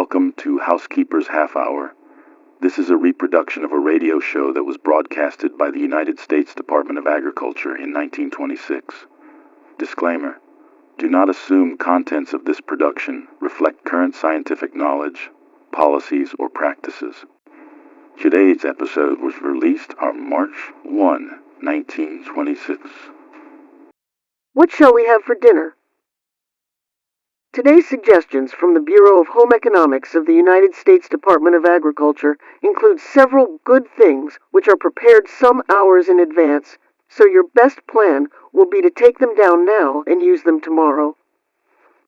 Welcome to Housekeepers Half Hour. This is a reproduction of a radio show that was broadcasted by the United States Department of Agriculture in 1926. Disclaimer: do not assume contents of this production reflect current scientific knowledge, policies, or practices. Today's episode was released on March 1, 1926. What shall we have for dinner? Today's suggestions from the Bureau of Home Economics of the United States Department of Agriculture include several good things which are prepared some hours in advance, so your best plan will be to take them down now and use them tomorrow.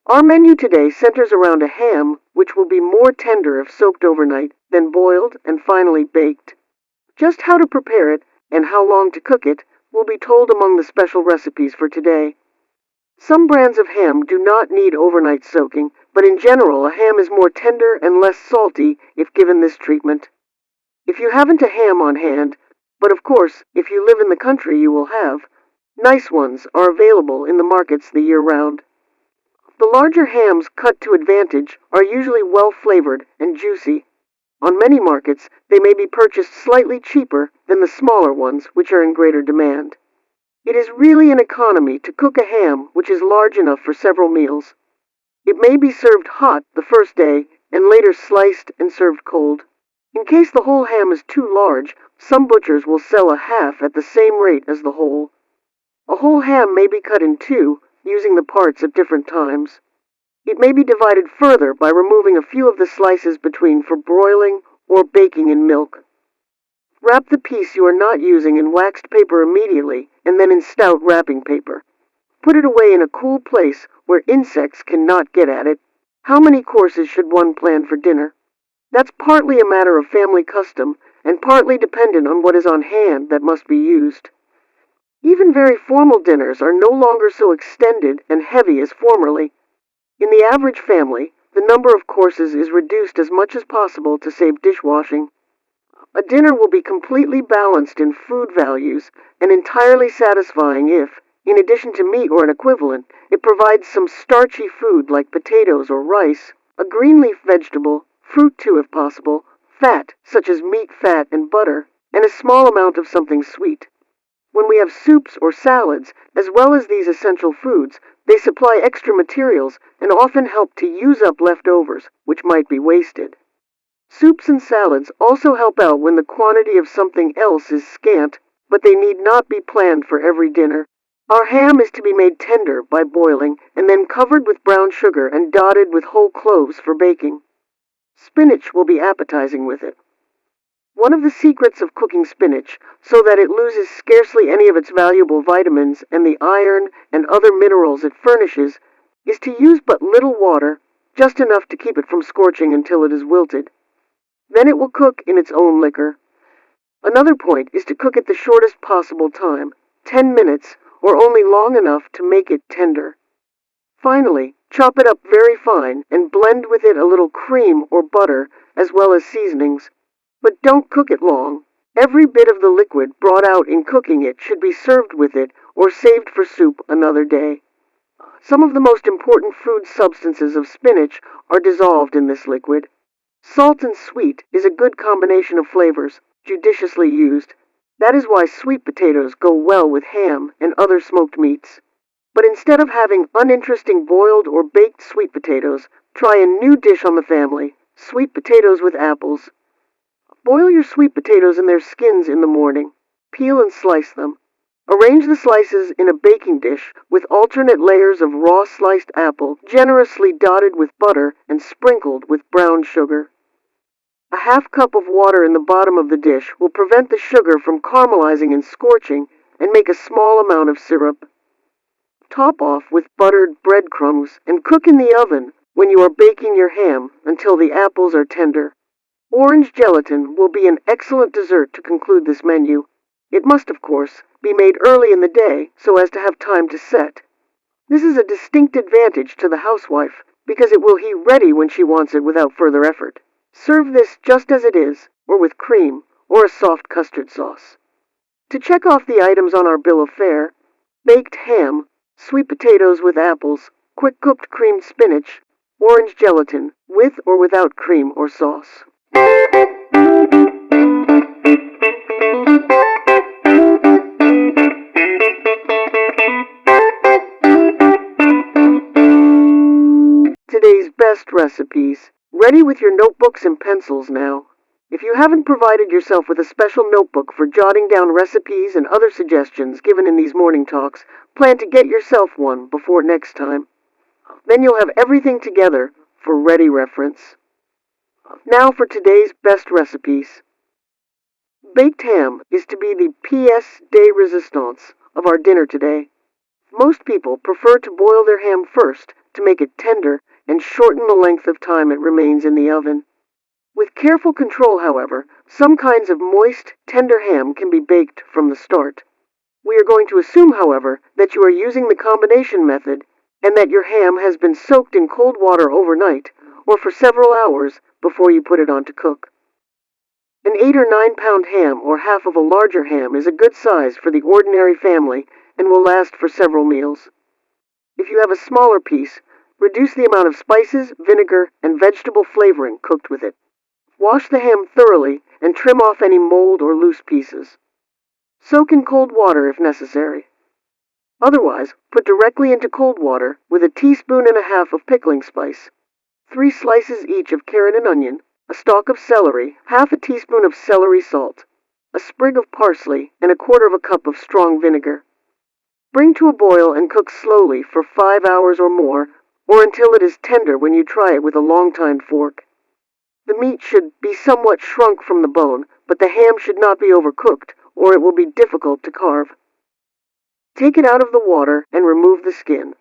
Our menu today centers around a ham which will be more tender if soaked overnight than boiled and finally baked. Just how to prepare it and how long to cook it will be told among the special recipes for today. Some brands of ham do not need overnight soaking, but in general a ham is more tender and less salty if given this treatment. If you haven't a ham on hand, but of course if you live in the country you will have, nice ones are available in the markets the year round. The larger hams cut to advantage are usually well flavored and juicy. On many markets they may be purchased slightly cheaper than the smaller ones which are in greater demand. It is really an economy to cook a ham which is large enough for several meals. It may be served hot the first day and later sliced and served cold. In case the whole ham is too large, some butchers will sell a half at the same rate as the whole. A whole ham may be cut in two, using the parts at different times. It may be divided further by removing a few of the slices between for broiling or baking in milk. Wrap the piece you are not using in waxed paper immediately and then in stout wrapping paper. Put it away in a cool place where insects cannot get at it. How many courses should one plan for dinner? That's partly a matter of family custom and partly dependent on what is on hand that must be used. Even very formal dinners are no longer so extended and heavy as formerly. In the average family, the number of courses is reduced as much as possible to save dishwashing. A dinner will be completely balanced in food values and entirely satisfying if, in addition to meat or an equivalent, it provides some starchy food like potatoes or rice, a green leaf vegetable, fruit too if possible, fat such as meat, fat, and butter, and a small amount of something sweet. When we have soups or salads, as well as these essential foods, they supply extra materials and often help to use up leftovers, which might be wasted. Soups and salads also help out when the quantity of something else is scant, but they need not be planned for every dinner. Our ham is to be made tender by boiling and then covered with brown sugar and dotted with whole cloves for baking. Spinach will be appetizing with it. One of the secrets of cooking spinach, so that it loses scarcely any of its valuable vitamins and the iron and other minerals it furnishes, is to use but little water, just enough to keep it from scorching until it is wilted. Then it will cook in its own liquor. Another point is to cook at the shortest possible time, 10 minutes, or only long enough to make it tender. Finally, chop it up very fine and blend with it a little cream or butter as well as seasonings. But don't cook it long. Every bit of the liquid brought out in cooking it should be served with it or saved for soup another day. Some of the most important food substances of spinach are dissolved in this liquid. Salt and sweet is a good combination of flavors, judiciously used. That is why sweet potatoes go well with ham and other smoked meats. But instead of having uninteresting boiled or baked sweet potatoes, try a new dish on the family, sweet potatoes with apples. Boil your sweet potatoes in their skins in the morning. Peel and slice them. Arrange the slices in a baking dish with alternate layers of raw sliced apple generously dotted with butter and sprinkled with brown sugar. A half cup of water in the bottom of the dish will prevent the sugar from caramelizing and scorching and make a small amount of syrup. Top off with buttered breadcrumbs and cook in the oven when you are baking your ham until the apples are tender. Orange gelatin will be an excellent dessert to conclude this menu. It must, of course, be made early in the day so as to have time to set. This is a distinct advantage to the housewife because it will heat ready when she wants it without further effort. Serve this just as it is, or with cream, or a soft custard sauce. To check off the items on our bill of fare: baked ham, sweet potatoes with apples, quick-cooked creamed spinach, Orange gelatin, with or without cream or sauce. Today's best recipes. Ready with your notebooks and pencils now. If you haven't provided yourself with a special notebook for jotting down recipes and other suggestions given in these morning talks, plan to get yourself one before next time. Then you'll have everything together for ready reference. Now for today's best recipes. Baked ham is to be the pièce de résistance of our dinner today. Most people prefer to boil their ham first to make it tender and shorten the length of time it remains in the oven. With careful control, however, some kinds of moist, tender ham can be baked from the start. We are going to assume, however, that you are using the combination method and that your ham has been soaked in cold water overnight or for several hours before you put it on to cook. An 8 or 9 pound ham or half of a larger ham is a good size for the ordinary family and will last for several meals. If you have a smaller piece, reduce the amount of spices, vinegar, and vegetable flavoring cooked with it. Wash the ham thoroughly and trim off any mold or loose pieces. Soak in cold water if necessary. Otherwise, put directly into cold water with a teaspoon and a half of pickling spice, 3 slices each of carrot and onion, a stalk of celery, half a teaspoon of celery salt, a sprig of parsley, and a quarter of a cup of strong vinegar. Bring to a boil and cook slowly for 5 hours or more, or until it is tender when you try it with a long-tined fork. The meat should be somewhat shrunk from the bone, but the ham should not be overcooked, or it will be difficult to carve. Take it out of the water and remove the skin.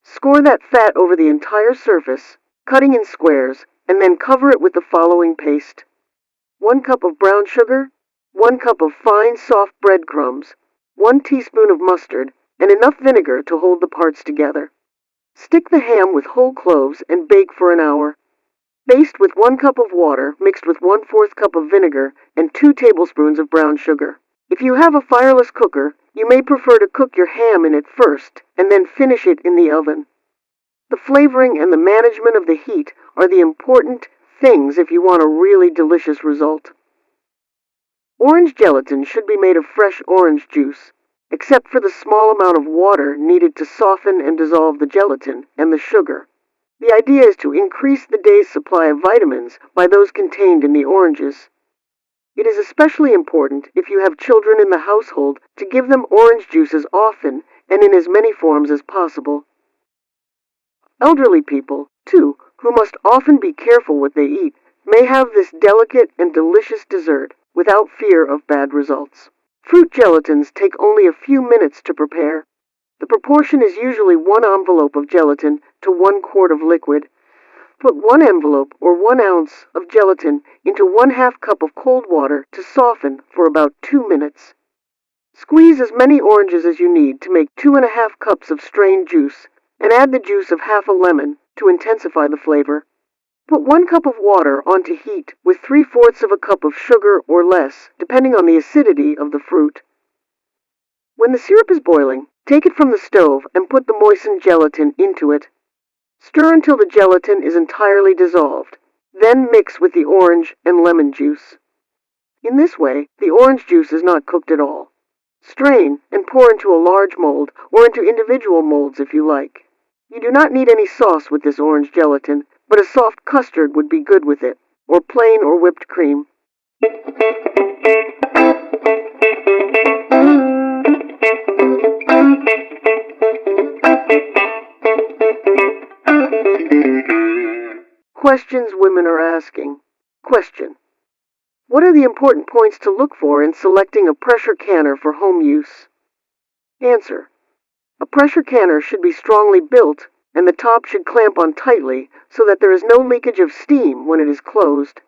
Score that fat over the entire surface, cutting in squares, and then cover it with the following paste: 1 cup of brown sugar, 1 cup of fine soft breadcrumbs, 1 teaspoon of mustard, and enough vinegar to hold the parts together. Stick the ham with whole cloves and bake for an hour. Baste with 1 cup of water mixed with 1/4 cup of vinegar and 2 tablespoons of brown sugar. If you have a fireless cooker, you may prefer to cook your ham in it first and then finish it in the oven. The flavoring and the management of the heat are the important things if you want a really delicious result. Orange gelatin should be made of fresh orange juice, except for the small amount of water needed to soften and dissolve the gelatin and the sugar. The idea is to increase the day's supply of vitamins by those contained in the oranges. It is especially important if you have children in the household to give them orange juice as often and in as many forms as possible. Elderly people, too, who must often be careful what they eat, may have this delicate and delicious dessert without fear of bad results. Fruit gelatins take only a few minutes to prepare. The proportion is usually 1 envelope of gelatin to 1 quart of liquid. Put 1 envelope or 1 ounce of gelatin into 1/2 cup of cold water to soften for about 2 minutes. Squeeze as many oranges as you need to make 2½ cups of strained juice and add the juice of half a lemon to intensify the flavor. Put 1 cup of water onto heat with 3/4 of a cup of sugar or less, depending on the acidity of the fruit. When the syrup is boiling, take it from the stove and put the moistened gelatin into it. Stir until the gelatin is entirely dissolved. Then mix with the orange and lemon juice. In this way, the orange juice is not cooked at all. Strain and pour into a large mold or into individual molds if you like. You do not need any sauce with this orange gelatin, but a soft custard would be good with it, or plain or whipped cream. Questions women are asking. Question: what are the important points to look for in selecting a pressure canner for home use? Answer: a pressure canner should be strongly built, and the top should clamp on tightly so that there is no leakage of steam when it is closed.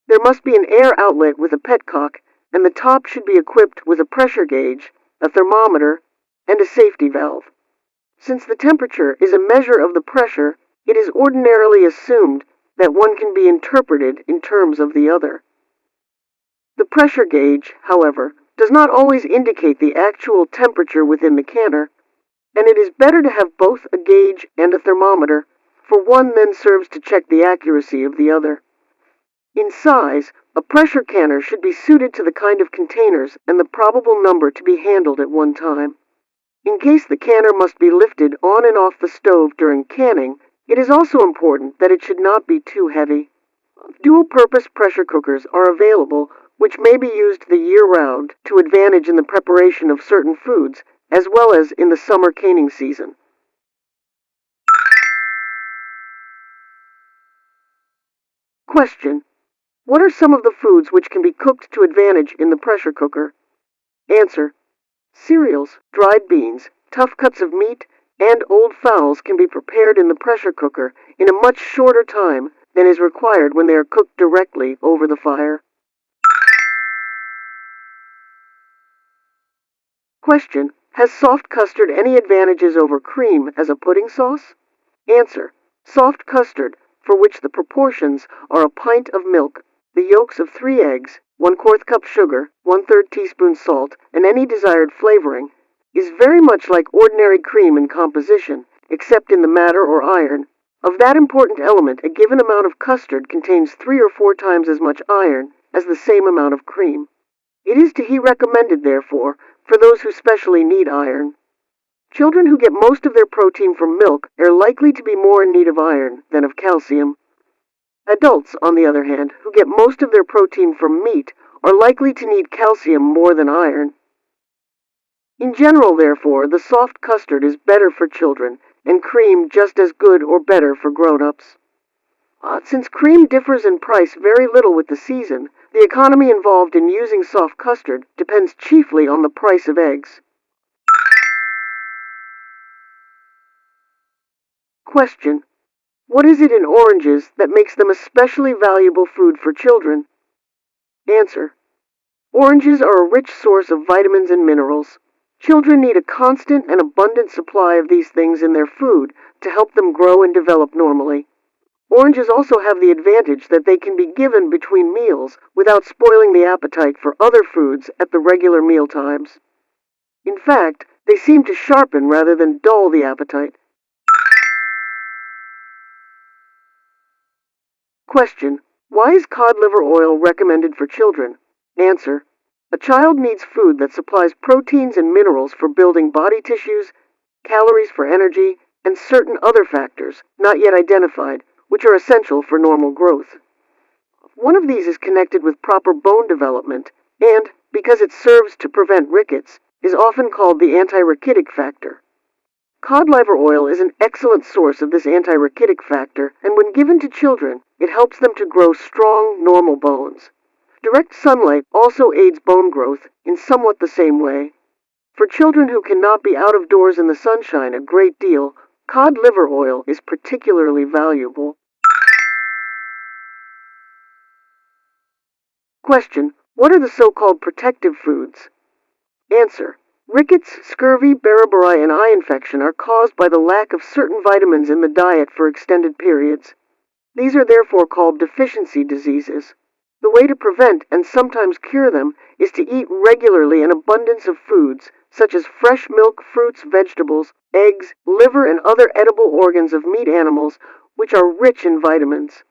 There must be an air outlet with a petcock, and the top should be equipped with a pressure gauge, a thermometer, and a safety valve. Since the temperature is a measure of the pressure, it is ordinarily assumed that one can be interpreted in terms of the other. The pressure gauge, however, does not always indicate the actual temperature within the canner, and it is better to have both a gauge and a thermometer for one then serves to check the accuracy of the other. In size, a pressure canner should be suited to the kind of containers and the probable number to be handled at one time. In case the canner must be lifted on and off the stove during canning, it is also important that it should not be too heavy. Dual-purpose pressure cookers are available, which may be used the year-round to advantage in the preparation of certain foods, as well as in the summer canning season. Question: what are some of the foods which can be cooked to advantage in the pressure cooker? Answer: cereals, dried beans, tough cuts of meat, and old fowls can be prepared in the pressure cooker in a much shorter time than is required when they are cooked directly over the fire. Question: has soft custard any advantages over cream as a pudding sauce? Answer: soft custard, for which the proportions are a pint of milk, the yolks of 3 eggs, 1/4 cup sugar, 1/3 teaspoon salt, and any desired flavoring, is very much like ordinary cream in composition, except in the matter or iron. Of that important element, a given amount of custard contains 3 or 4 times as much iron as the same amount of cream. It is to be recommended, therefore, for those who specially need iron. Children who get most of their protein from milk are likely to be more in need of iron than of calcium. Adults, on the other hand, who get most of their protein from meat are likely to need calcium more than iron. In general, therefore, the soft custard is better for children, and cream just as good or better for grown-ups. Since cream differs in price very little with the season, the economy involved in using soft custard depends chiefly on the price of eggs. Question: what is it in oranges that makes them especially valuable food for children? Answer: oranges are a rich source of vitamins and minerals. Children need a constant and abundant supply of these things in their food to help them grow and develop normally. Oranges also have the advantage that they can be given between meals without spoiling the appetite for other foods at the regular meal times. In fact, they seem to sharpen rather than dull the appetite. Question: why is cod liver oil recommended for children? Answer: a child needs food that supplies proteins and minerals for building body tissues, calories for energy, and certain other factors, not yet identified, which are essential for normal growth. One of these is connected with proper bone development, and, because it serves to prevent rickets, is often called the anti-rickettic factor. Cod liver oil is an excellent source of this anti-rickettic factor, and when given to children, it helps them to grow strong, normal bones. Direct sunlight also aids bone growth in somewhat the same way. For children who cannot be out of doors in the sunshine a great deal, cod liver oil is particularly valuable. Question: what are the so-called protective foods? Answer: rickets, scurvy, beriberi, and eye infection are caused by the lack of certain vitamins in the diet for extended periods. These are therefore called deficiency diseases. The way to prevent and sometimes cure them is to eat regularly an abundance of foods, such as fresh milk, fruits, vegetables, eggs, liver, and other edible organs of meat animals, which are rich in vitamins.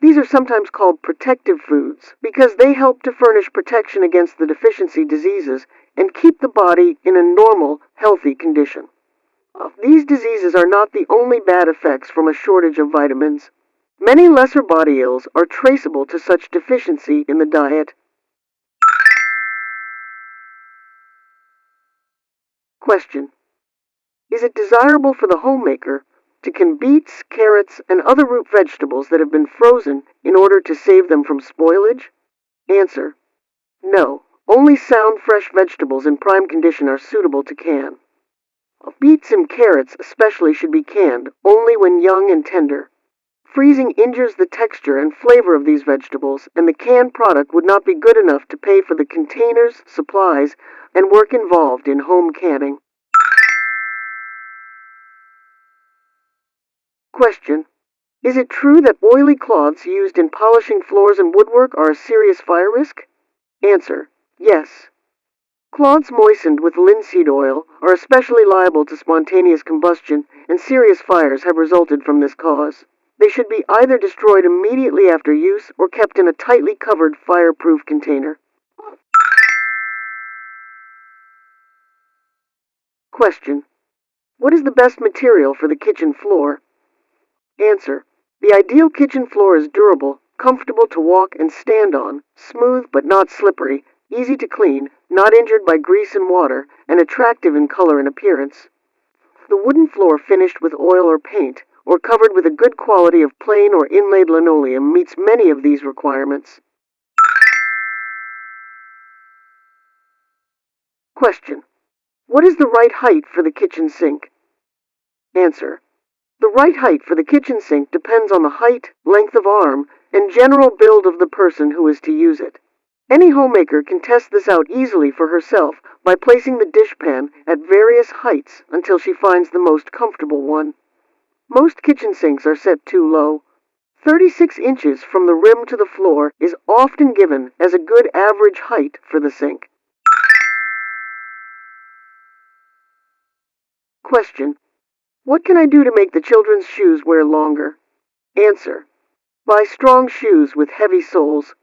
These are sometimes called protective foods because they help to furnish protection against the deficiency diseases and keep the body in a normal, healthy condition. These diseases are not the only bad effects from a shortage of vitamins. Many lesser body ills are traceable to such deficiency in the diet. Question: is it desirable for the homemaker to can beets, carrots, and other root vegetables that have been frozen in order to save them from spoilage? Answer: no. Only sound, fresh vegetables in prime condition are suitable to can. Beets and carrots especially should be canned only when young and tender. Freezing injures the texture and flavor of these vegetables, and the canned product would not be good enough to pay for the containers, supplies, and work involved in home canning. Question: is it true that oily cloths used in polishing floors and woodwork are a serious fire risk? Answer: yes. Cloths moistened with linseed oil are especially liable to spontaneous combustion, and serious fires have resulted from this cause. They should be either destroyed immediately after use or kept in a tightly covered fireproof container. Question: what is the best material for the kitchen floor? Answer: the ideal kitchen floor is durable, comfortable to walk and stand on, smooth but not slippery, easy to clean, not injured by grease and water, and attractive in color and appearance. The wooden floor finished with oil or paint, or covered with a good quality of plain or inlaid linoleum meets many of these requirements. Question: what is the right height for the kitchen sink? Answer: the right height for the kitchen sink depends on the height, length of arm, and general build of the person who is to use it. Any homemaker can test this out easily for herself by placing the dishpan at various heights until she finds the most comfortable one. Most kitchen sinks are set too low. 36 inches from the rim to the floor is often given as a good average height for the sink. Question: what can I do to make the children's shoes wear longer? Answer: buy strong shoes with heavy soles.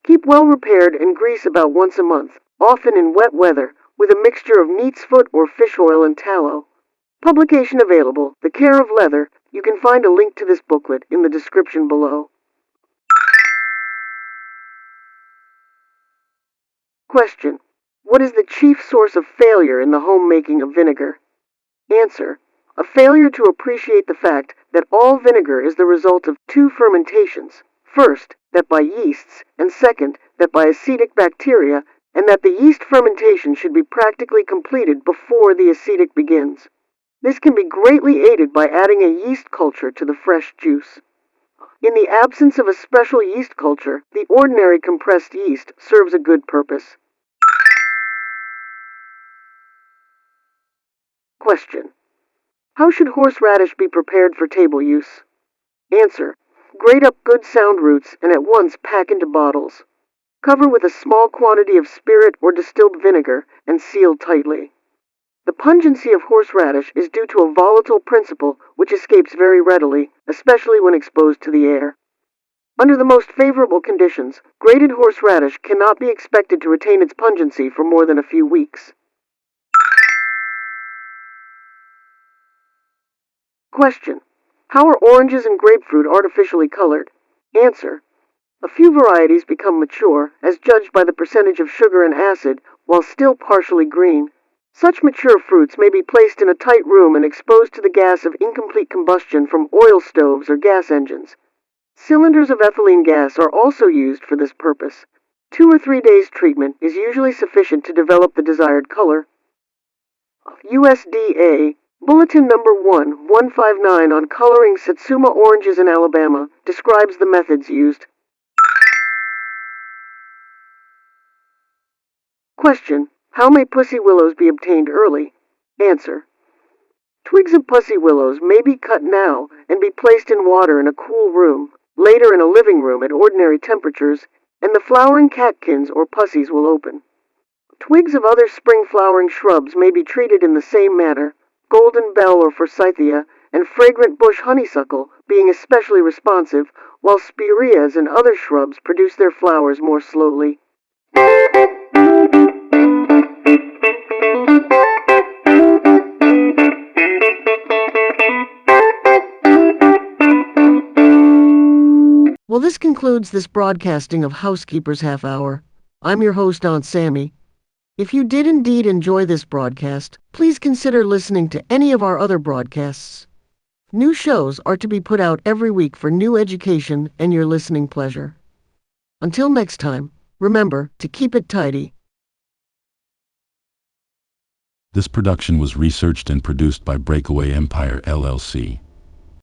Keep well repaired and grease about once a month, often in wet weather, with a mixture of neat's foot or fish oil and tallow. Publication available, The Care of Leather. You can find a link to this booklet in the description below. Question: what is the chief source of failure in the homemaking of vinegar? Answer: a failure to appreciate the fact that all vinegar is the result of two fermentations. First, that by yeasts, and second, that by acetic bacteria, and that the yeast fermentation should be practically completed before the acetic begins. This can be greatly aided by adding a yeast culture to the fresh juice. In the absence of a special yeast culture, the ordinary compressed yeast serves a good purpose. Question: how should horseradish be prepared for table use? Answer: grate up good sound roots and at once pack into bottles. Cover with a small quantity of spirit or distilled vinegar and seal tightly. The pungency of horseradish is due to a volatile principle which escapes very readily, especially when exposed to the air. Under the most favorable conditions, grated horseradish cannot be expected to retain its pungency for more than a few weeks. Question: how are oranges and grapefruit artificially colored? Answer: a few varieties become mature, as judged by the percentage of sugar and acid, while still partially green. Such mature fruits may be placed in a tight room and exposed to the gas of incomplete combustion from oil stoves or gas engines. Cylinders of ethylene gas are also used for this purpose. 2 or 3 days treatment is usually sufficient to develop the desired color. USDA Bulletin number 1159 on coloring Satsuma oranges in Alabama describes the methods used. Question: how may pussy willows be obtained early? Answer: twigs of pussy willows may be cut now and be placed in water in a cool room, later in a living room at ordinary temperatures, and the flowering catkins or pussies will open. Twigs of other spring-flowering shrubs may be treated in the same manner, golden bell or forsythia, and fragrant bush honeysuckle being especially responsive, while spireas and other shrubs produce their flowers more slowly. Well, this concludes this broadcasting of Housekeepers Half Hour. I'm your host, Aunt Sammy. If you did indeed enjoy this broadcast, please consider listening to any of our other broadcasts. New shows are to be put out every week for new education and your listening pleasure. Until next time, remember to keep it tidy. This production was researched and produced by BreakAway Empire LLC.